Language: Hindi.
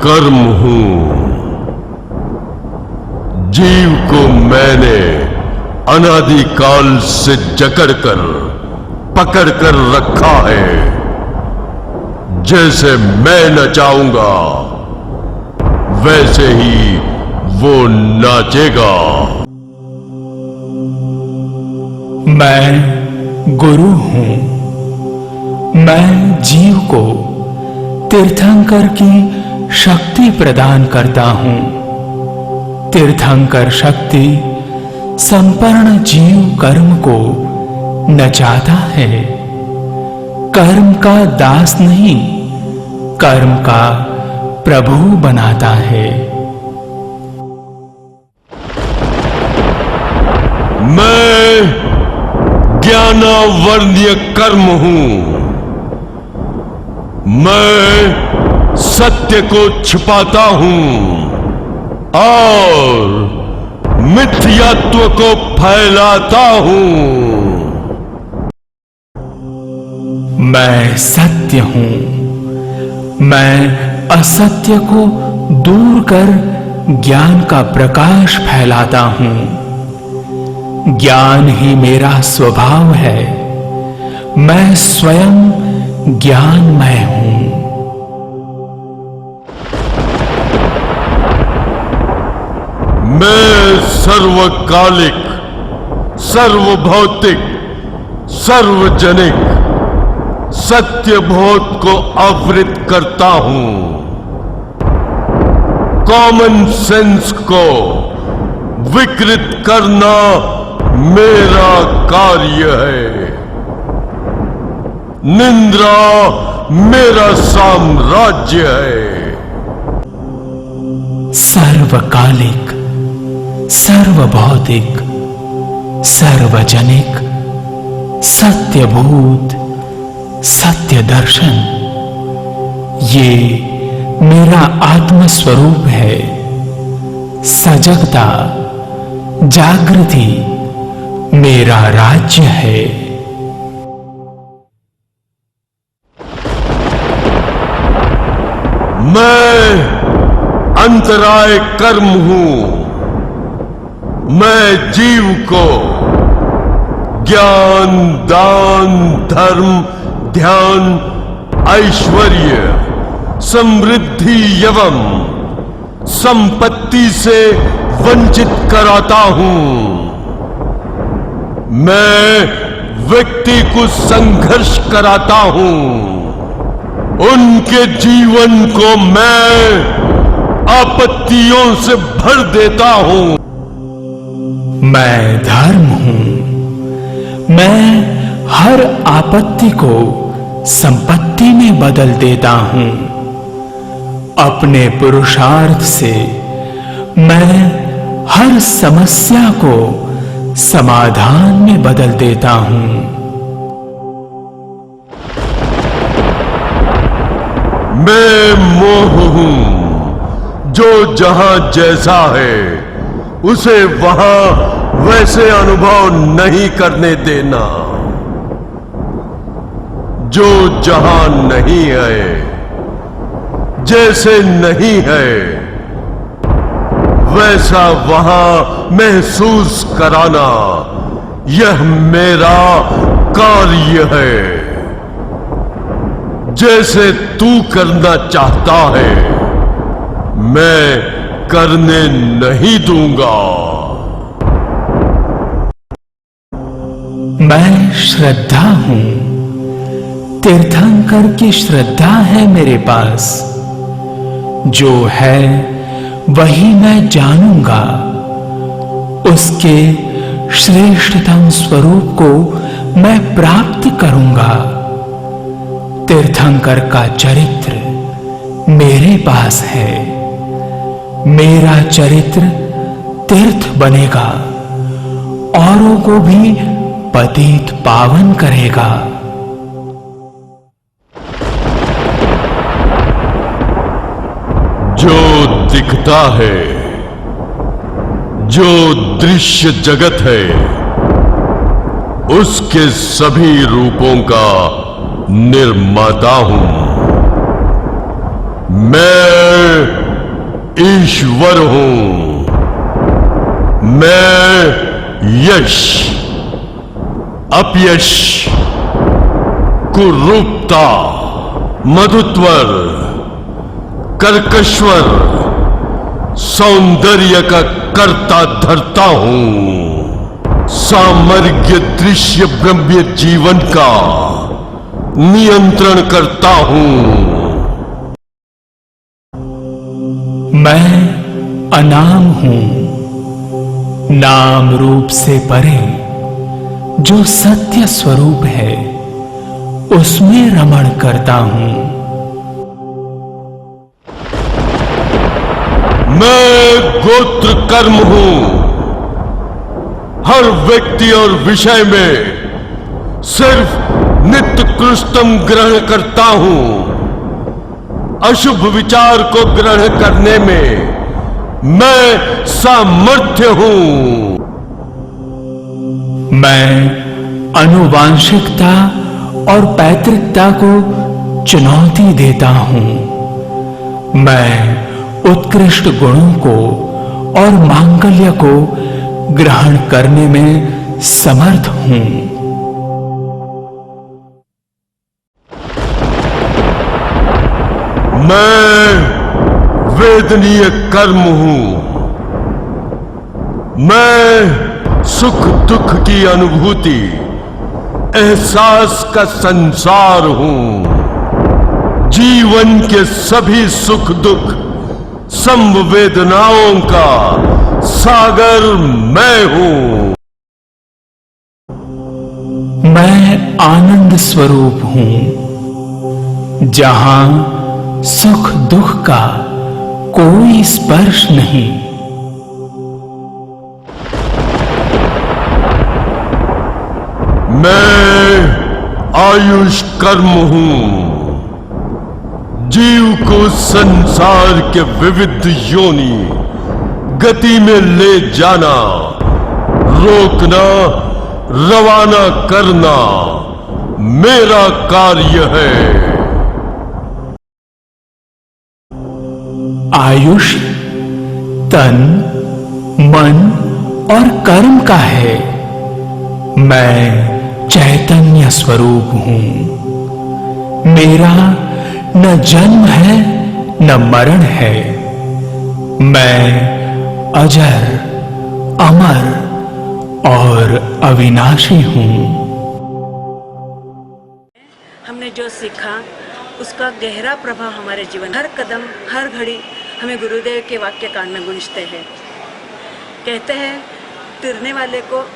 कर्म हूं। जीव को मैंने अनादिकाल से जकड़कर पकड़कर रखा है। जैसे मैं नचाऊंगा वैसे ही वो नाचेगा। मैं गुरु हूं। मैं जीव को तीर्थंकर की शक्ति प्रदान करता हूं। तीर्थंकर शक्ति संपूर्ण जीव कर्म को नचाता है। कर्म का दास नहीं, कर्म का प्रभु बनाता है। मैं ज्ञानावर्ण्य कर्म हूं। मैं सत्य को छिपाता हूं और मिथ्यात्व को फैलाता हूं। मैं सत्य हूं। मैं असत्य को दूर कर ज्ञान का प्रकाश फैलाता हूं। ज्ञान ही मेरा स्वभाव है। मैं स्वयं ज्ञानमय हूं। मैं सर्वकालिक, सर्वभौतिक, सार्वजनिक सत्यबोध को आवृत करता हूं। कॉमन सेंस को विकृत करना मेरा कार्य है। निंद्रा मेरा साम्राज्य है। सर्वकालिक, सर्वभौतिक, सार्वजनिक, सत्यभूत, सत्य दर्शन, ये मेरा आत्मस्वरूप है। सजगता, जागृति मेरा राज्य है। मैं अंतराय कर्म हूं। मैं जीव को ज्ञान, दान, धर्म, ध्यान, ऐश्वर्य, समृद्धि एवं संपत्ति से वंचित कराता हूं। मैं व्यक्ति को संघर्ष कराता हूं। उनके जीवन को मैं आपत्तियों से भर देता हूं। मैं धर्म हूं। मैं हर आपत्ति को संपत्ति में बदल देता हूं। अपने पुरुषार्थ से मैं हर समस्या को समाधान में बदल देता हूं। मैं मोह हूं। जो जहां जैसा है उसे वहां वैसे अनुभव नहीं करने देना। जो जहां नहीं है, जैसे नहीं है, वैसा वहां महसूस कराना, यह मेरा कार्य है। जैसे तू करना चाहता है, मैं करने नहीं दूंगा। मैं श्रद्धा हूं। तीर्थंकर की श्रद्धा है मेरे पास। जो है वही मैं जानूंगा। उसके श्रेष्ठतम स्वरूप को मैं प्राप्त करूंगा। तीर्थंकर का चरित्र मेरे पास है। मेरा चरित्र तीर्थ बनेगा, औरों को भी पतित पावन करेगा। जो दिखता है, जो दृश्य जगत है, उसके सभी रूपों का निर्माता हूं। मैं ईश्वर हूं। मैं यश, अपयश, कुरूपता, मधुत्वर, कर्कश्वर, सौंदर्य का कर्ता धर्ता हूं। सामर्ग्य दृश्य ब्रह्म जीवन का नियंत्रण करता हूं। मैं अनाम हूं, नाम रूप से परे जो सत्य स्वरूप है उसमें रमण करता हूं। मैं गोत्र कर्म हूं। हर व्यक्ति और विषय में सिर्फ नित्यकृष्टम ग्रहण करता हूं। अशुभ विचार को ग्रहण करने में मैं सामर्थ्य हूं। मैं आनुवांशिकता और पैतृकता को चुनौती देता हूं। मैं उत्कृष्ट गुणों को और मांगल्य को ग्रहण करने में समर्थ हूं। मैं वेदनीय कर्म हूं। मैं सुख दुख की अनुभूति, एहसास का संसार हूं। जीवन के सभी सुख दुख संवेदनाओं का सागर मैं हूं। मैं आनंद स्वरूप हूं, जहां सुख दुख का कोई स्पर्श नहीं। मैं आयुष कर्म हूं। जीव को संसार के विविध योनि गति में ले जाना, रोकना, रवाना करना मेरा कार्य है। आयुष तन, मन और कर्म का है। मैं चैतन्य स्वरूप हूं। मेरा न जन्म है न मरण है। मैं अजर, अमर और अविनाशी हूं। हमने जो सीखा उसका गहरा प्रभाव हमारे जीवन, हर कदम हर घड़ी हमें गुरुदेव के वाक्य कान में गूंजते हैं। कहते हैं तिरने वाले को